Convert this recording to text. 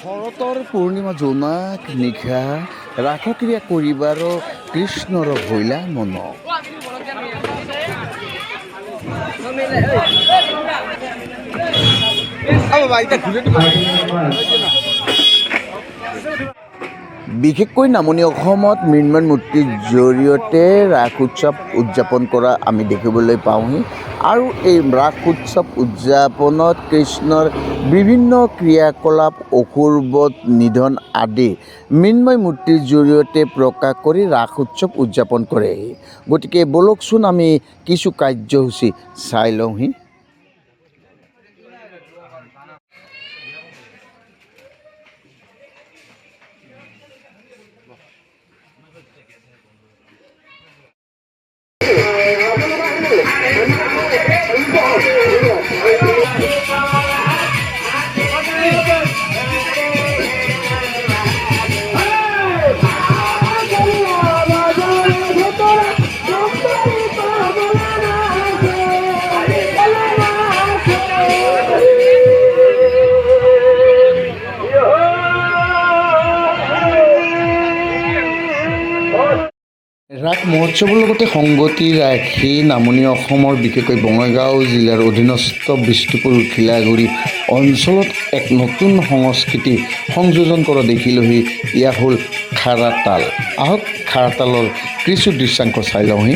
শৰতৰ পূৰ্ণিমা জোনাক নিশা ৰাসক্ৰিয়া কৰিবাৰ কৃষ্ণৰ ভৈলা মন। বিশেষকৈ নামনি অসমত মৃন্ময় মূৰ্তিৰ জৰিয়তে ৰাস উৎসৱ উদযাপন কৰা আমি দেখিবলৈ পাওঁহি আৰু এই ৰাস উৎসৱ উদযাপনত কৃষ্ণৰ বিভিন্ন ক্ৰিয়াকলাপ অসুৰবধ নিধন আদি মৃন্ময় মূৰ্তিৰ জৰিয়তে প্ৰকাশ কৰি ৰাস উৎসৱ উদযাপন কৰে। গতিকে বলকচোন আমি কিছু কাৰ্যসূচী চাই লওঁহি। ৰাস মহোৎসৱৰ লগতে সংগতি ৰাখি নামনি অসমৰ বিশেষকৈ বঙাইগাঁও জিলাৰ অধীনস্থ বিষ্ণুপুৰ খিলাগুৰি অঞ্চলত এক নতুন সংস্কৃতি সংযোজন কৰা দেখিলোহি। এয়া হ'ল খাৰা তাল। আহক খাৰা তালৰ কিছু দৃশ্যাংশ চাই লওঁহি।